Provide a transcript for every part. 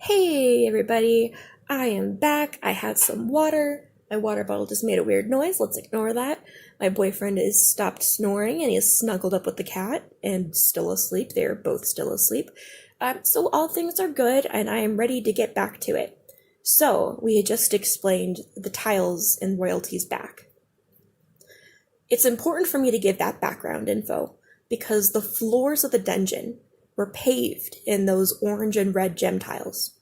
Hey everybody, I am back. I had some water. My water bottle just made a weird noise. Let's ignore that. My boyfriend has stopped snoring and he is snuggled up with the cat and still asleep. They are both still asleep. So all things are good and I am ready to get back to it. So, we had just explained the tiles and royalties back. It's important for me to give that background info because the floors of the dungeon were paved in those orange and red gem tiles.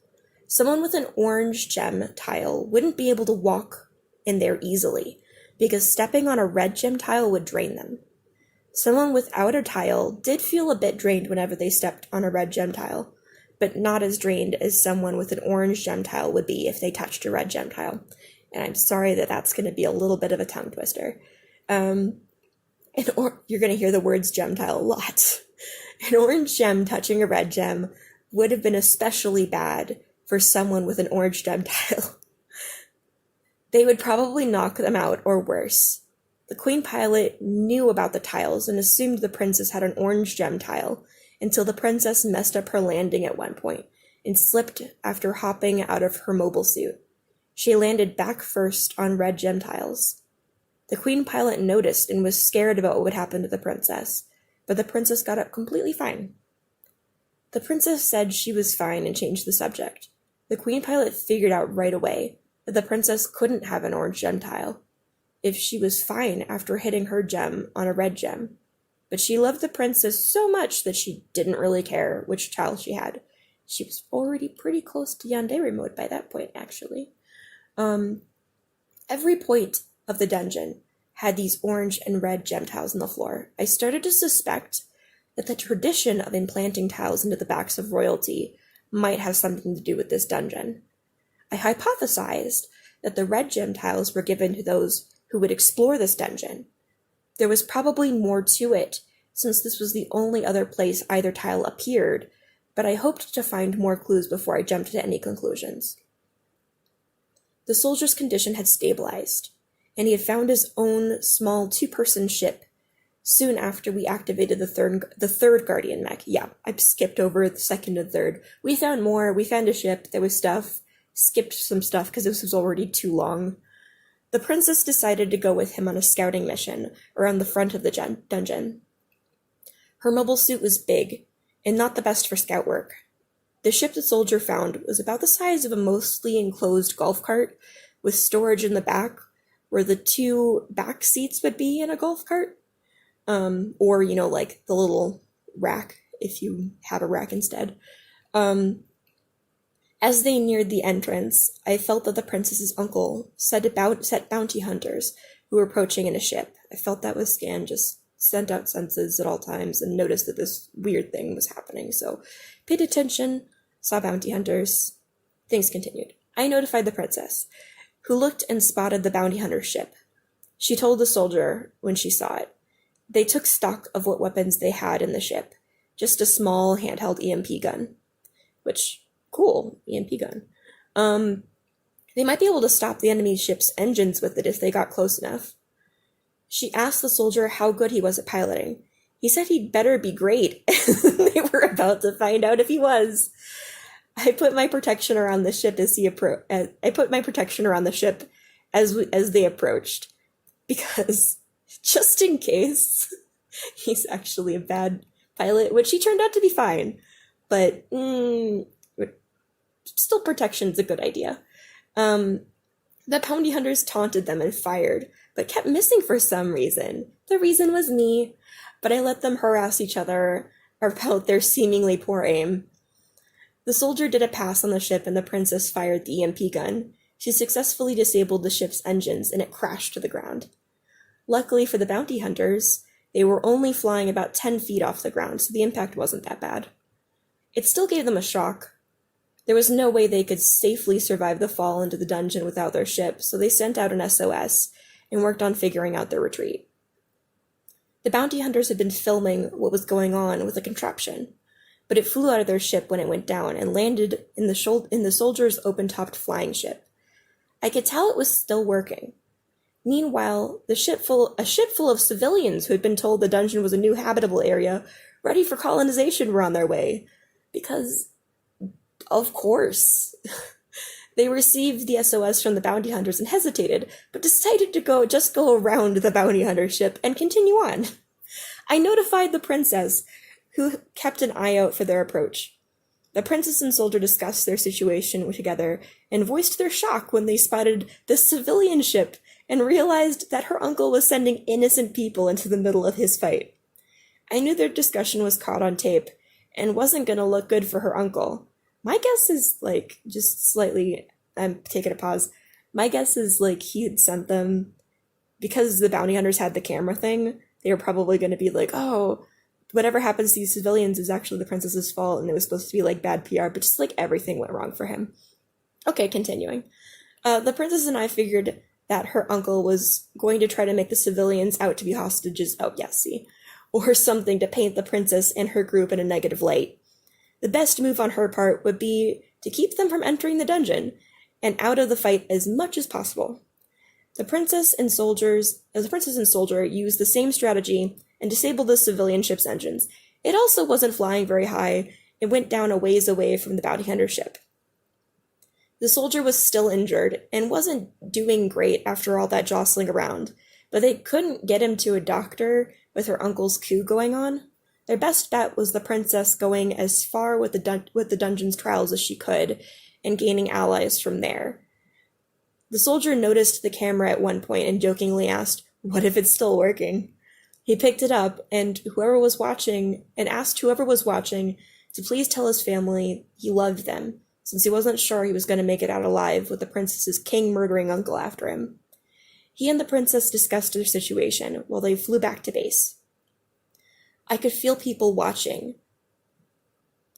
Someone with an orange gem tile wouldn't be able to walk in there easily because stepping on a red gem tile would drain them. Someone without a tile did feel a bit drained whenever they stepped on a red gem tile, but not as drained as someone with an orange gem tile would be if they touched a red gem tile. And I'm sorry that that's going to be a little bit of a tongue twister. You're going to hear the words gem tile a lot. An orange gem touching a red gem would have been especially bad for someone with an orange gem tile. They would probably knock them out or worse. The Queen Pilot knew about the tiles and assumed the princess had an orange gem tile until the princess messed up her landing at one point and slipped after hopping out of her mobile suit. She landed back first on red gem tiles. The Queen Pilot noticed and was scared about what would happen to the princess, but the princess got up completely fine. The princess said she was fine and changed the subject. The Queen Pilot figured out right away that the princess couldn't have an orange gem tile if she was fine after hitting her gem on a red gem. But she loved the princess so much that she didn't really care which tile she had. She was already pretty close to yandere mode by that point, actually. Every point of the dungeon had these orange and red gem tiles on the floor. I started to suspect that the tradition of implanting tiles into the backs of royalty might have something to do with this dungeon. I hypothesized that the red gem tiles were given to those who would explore this dungeon. There was probably more to it, since this was the only other place either tile appeared, but I hoped to find more clues before I jumped to any conclusions. The soldier's condition had stabilized, and he had found his own small two-person ship soon after we activated the third Guardian mech. Yeah, I skipped over the second and third. We found more, we found a ship, there was stuff, skipped some stuff because this was already too long. The princess decided to go with him on a scouting mission around the front of the dungeon. Her mobile suit was big, and not the best for scout work. The ship the soldier found was about the size of a mostly enclosed golf cart, with storage in the back, where the two back seats would be in a golf cart. Or, like the little rack, if you had a rack instead. As they neared the entrance, I felt that the princess's uncle set bounty hunters who were approaching in a ship. I felt that was Scan just sent out senses at all times and noticed that this weird thing was happening. So paid attention, saw bounty hunters. Things continued. I notified the princess, who looked and spotted the bounty hunter's ship. She told the soldier when she saw it. They took stock of what weapons they had in the ship. Just a small handheld EMP gun. Which, cool, EMP gun. They might be able to stop the enemy ship's engines with it if they got close enough. She asked the soldier how good he was at piloting. He said he'd better be great. They were about to find out if he was. I put my protection around the ship as they approached, because just in case he's actually a bad pilot, which he turned out to be fine, but still protection's a good idea. The bounty hunters taunted them and fired, but kept missing for some reason. The reason was me, but I let them harass each other about their seemingly poor aim. The soldier did a pass on the ship and the princess fired the EMP gun. She successfully disabled the ship's engines and it crashed to the ground. Luckily for the bounty hunters, they were only flying about 10 feet off the ground, so the impact wasn't that bad. It still gave them a shock. There was no way they could safely survive the fall into the dungeon without their ship, so they sent out an SOS and worked on figuring out their retreat. The bounty hunters had been filming what was going on with a contraption, but it flew out of their ship when it went down and landed in the soldier's open-topped flying ship. I could tell it was still working. Meanwhile, a ship full of civilians who had been told the dungeon was a new habitable area, ready for colonization, were on their way. Because Of course. They received the SOS from the bounty hunters and hesitated, but decided to go around the bounty hunter ship and continue on. I notified the princess, who kept an eye out for their approach. The princess and soldier discussed their situation together and voiced their shock when they spotted the civilian ship and realized that her uncle was sending innocent people into the middle of his fight. I knew their discussion was caught on tape and wasn't going to look good for her uncle. My guess is, I'm taking a pause. My guess is, he had sent them, because the bounty hunters had the camera thing, they were probably going to be like, oh, whatever happens to these civilians is actually the princess's fault, and it was supposed to be, bad PR, but just, everything went wrong for him. Okay, continuing. The princess and I figured that her uncle was going to try to make the civilians out to be hostages, or something to paint the princess and her group in a negative light. The best move on her part would be to keep them from entering the dungeon and out of the fight as much as possible. The princess and soldier used the same strategy and disabled the civilian ship's engines. It also wasn't flying very high. It went down a ways away from the bounty hunter ship. The soldier was still injured and wasn't doing great after all that jostling around, but they couldn't get him to a doctor with her uncle's coup going on. Their best bet was the princess going as far with the dungeon's trials as she could and gaining allies from there. The soldier noticed the camera at one point and jokingly asked, "What if it's still working?" He picked it up and asked whoever was watching to please tell his family he loved them, since he wasn't sure he was going to make it out alive with the princess's king-murdering uncle after him. He and the princess discussed their situation while they flew back to base. I could feel people watching.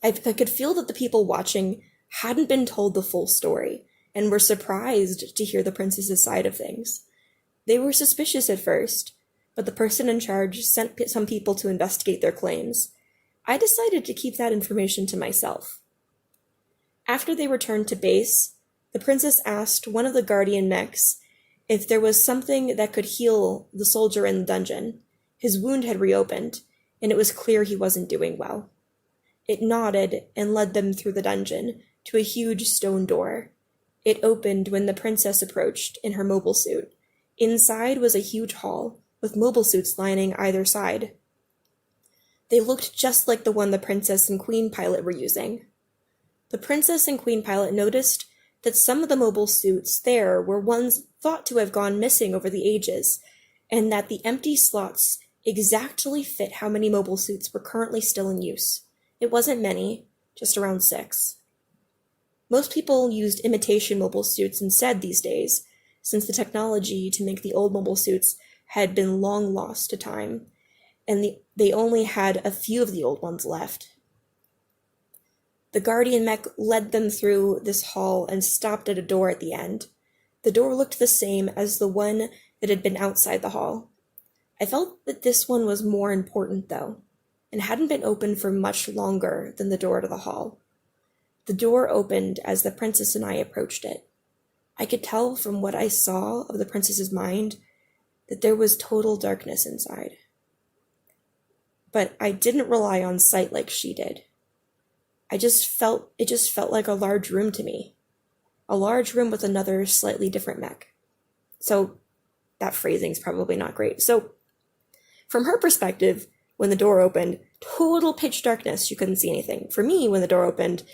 I could feel that the people watching hadn't been told the full story and were surprised to hear the princess's side of things. They were suspicious at first, but the person in charge sent some people to investigate their claims. I decided to keep that information to myself. After they returned to base, the princess asked one of the guardian mechs if there was something that could heal the soldier in the dungeon. His wound had reopened, and it was clear he wasn't doing well. It nodded and led them through the dungeon to a huge stone door. It opened when the princess approached in her mobile suit. Inside was a huge hall, with mobile suits lining either side. They looked just like the one the princess and queen pilot were using. The princess and queen pilot noticed that some of the mobile suits there were ones thought to have gone missing over the ages, and that the empty slots exactly fit how many mobile suits were currently still in use. It wasn't many, just around 6. Most people used imitation mobile suits instead these days, since the technology to make the old mobile suits had been long lost to time, and they only had a few of the old ones left. The guardian mech led them through this hall and stopped at a door at the end. The door looked the same as the one that had been outside the hall. I felt that this one was more important, though, and hadn't been open for much longer than the door to the hall. The door opened as the princess and I approached it. I could tell from what I saw of the princess's mind that there was total darkness inside. But I didn't rely on sight like she did. It just felt like a large room to me. A large room with another slightly different mech. So that phrasing's probably not great. So from her perspective, when the door opened, total pitch darkness, she couldn't see anything. For me, when the door opened,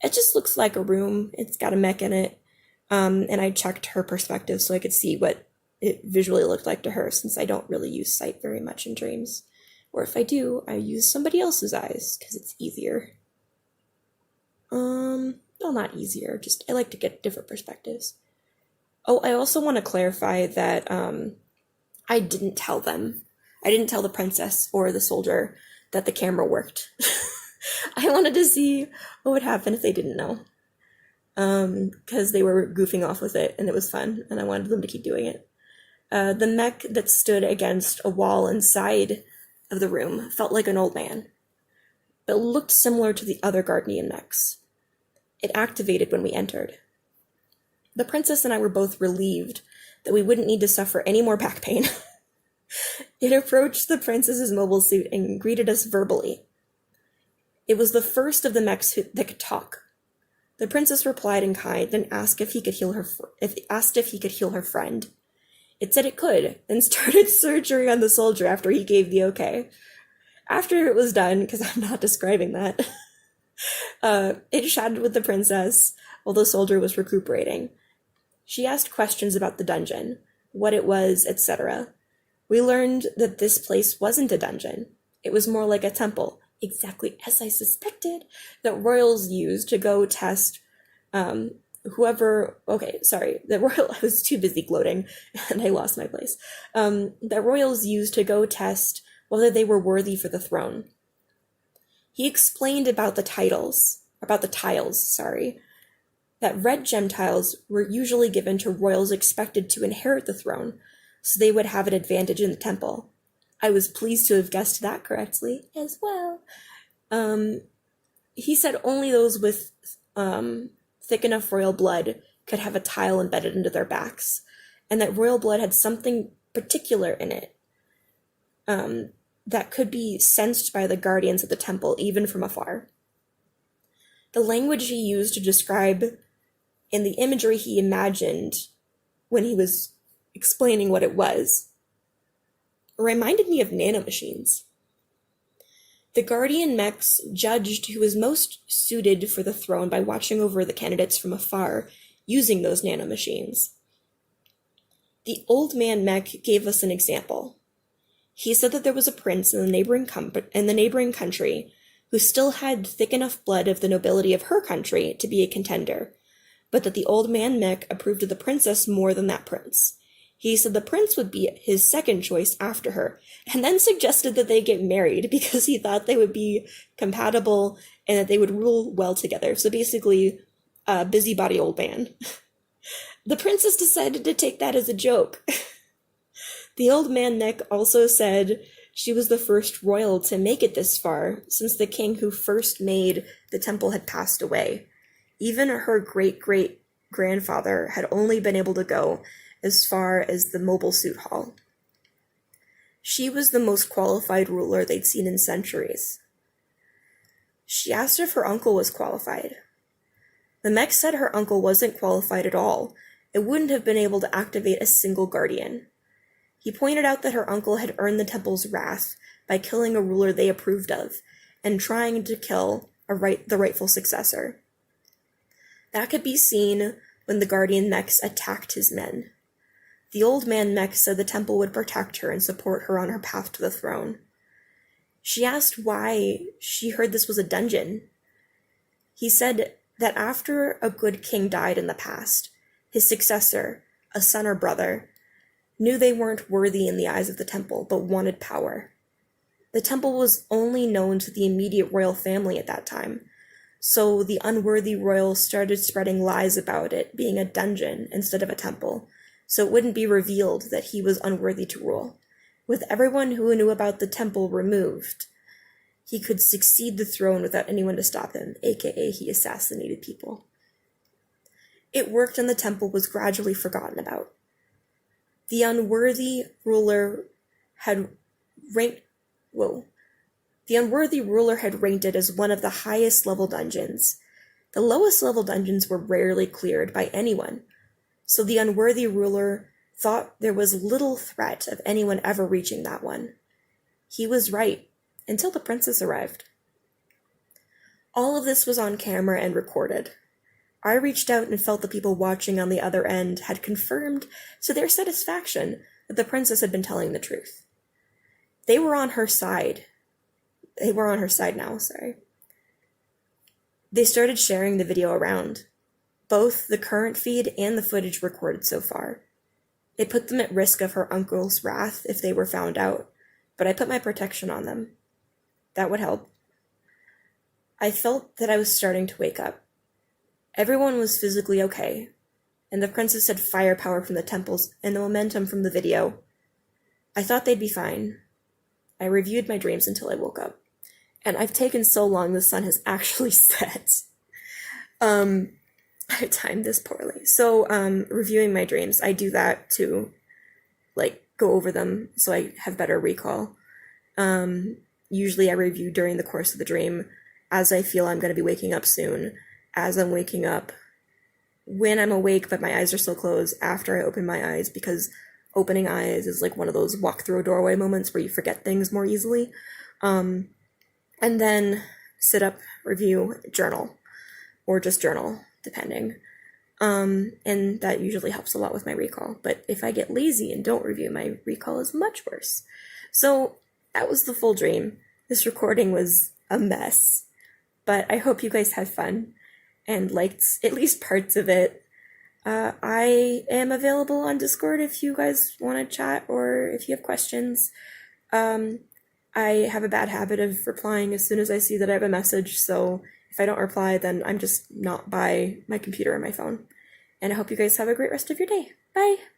it just looks like a room. It's got a mech in it. And I checked her perspective so I could see what it visually looked like to her, since I don't really use sight very much in dreams. Or if I do, I use somebody else's eyes, because it's easier. Well, not easier, just I like to get different perspectives. Oh, I also want to clarify that I didn't tell them. I didn't tell the princess or the soldier that the camera worked. I wanted to see what would happen if they didn't know. Because they were goofing off with it, and it was fun, and I wanted them to keep doing it. The mech that stood against a wall inside of the room felt like an old man, but looked similar to the other guardian mechs. It activated when we entered. The princess and I were both relieved that we wouldn't need to suffer any more back pain. It approached the princess's mobile suit and greeted us verbally. It was the first of the mechs that could talk. The princess replied in kind and asked if he could heal her friend. It said it could, then started surgery on the soldier after he gave the okay. After it was done, because I'm not describing that, it chatted with the princess while the soldier was recuperating. She asked questions about the dungeon, what it was, etc. We learned that this place wasn't a dungeon. It was more like a temple, exactly as I suspected, that royals used to go test I was too busy gloating and I lost my place. That royals used to go test whether they were worthy for the throne. He explained about the tiles, that red gem tiles were usually given to royals expected to inherit the throne, so they would have an advantage in the temple. I was pleased to have guessed that correctly as well. He said only those with thick enough royal blood could have a tile embedded into their backs, and that royal blood had something particular in it that could be sensed by the guardians of the temple, even from afar. The language he used to describe and the imagery he imagined when he was explaining what it was reminded me of nanomachines. The guardian mechs judged who was most suited for the throne by watching over the candidates from afar, using those nanomachines. The old man mech gave us an example. He said that there was a prince in the neighboring country who still had thick enough blood of the nobility of her country to be a contender, but that the old man mech approved of the princess more than that prince. He said the prince would be his second choice after her, and then suggested that they get married because he thought they would be compatible and that they would rule well together. So basically, a busybody old man. The princess decided to take that as a joke. The old man mech also said she was the first royal to make it this far, since the king who first made the temple had passed away. Even her great-great-grandfather had only been able to go as far as the mobile suit hall. She was the most qualified ruler they'd seen in centuries. She asked if her uncle was qualified. The mech said her uncle wasn't qualified at all. It wouldn't have been able to activate a single guardian. He pointed out that her uncle had earned the temple's wrath by killing a ruler they approved of, and trying to kill the rightful successor. That could be seen when the guardian mechs attacked his men. The old man mech said the temple would protect her and support her on her path to the throne. She asked why she heard this was a dungeon. He said that after a good king died in the past, his successor, a son or brother, knew they weren't worthy in the eyes of the temple, but wanted power. The temple was only known to the immediate royal family at that time, so the unworthy royal started spreading lies about it being a dungeon instead of a temple, so it wouldn't be revealed that he was unworthy to rule. With everyone who knew about the temple removed, he could succeed the throne without anyone to stop him, aka he assassinated people. It worked, and the temple was gradually forgotten about. The unworthy ruler had ranked it as one of the highest level dungeons. The lowest level dungeons were rarely cleared by anyone, so the unworthy ruler thought there was little threat of anyone ever reaching that one. He was right, until the princess arrived. All of this was on camera and recorded. I reached out and felt the people watching on the other end had confirmed to their satisfaction that the princess had been telling the truth. They were on her side. They were on her side now, sorry. They started sharing the video around, both the current feed and the footage recorded so far. It put them at risk of her uncle's wrath if they were found out, but I put my protection on them. That would help. I felt that I was starting to wake up. Everyone was physically okay, and the princess had firepower from the temples and the momentum from the video. I thought they'd be fine. I reviewed my dreams until I woke up. And I've taken so long the sun has actually set. I timed this poorly. So, reviewing my dreams, I do that to, go over them so I have better recall. Usually I review during the course of the dream as I feel I'm going to be waking up soon. as I'm waking up, when I'm awake but my eyes are still closed, after I open my eyes, because opening eyes is like one of those walk through a doorway moments where you forget things more easily. And then sit up, review, journal, or just journal, depending. And that usually helps a lot with my recall. But if I get lazy and don't review, my recall is much worse. So that was the full dream. This recording was a mess, but I hope you guys had fun and liked at least parts of it. I am available on Discord if you guys want to chat or if you have questions. I have a bad habit of replying as soon as I see that I have a message, so if I don't reply, then I'm just not by my computer or my phone. And I hope you guys have a great rest of your day. Bye!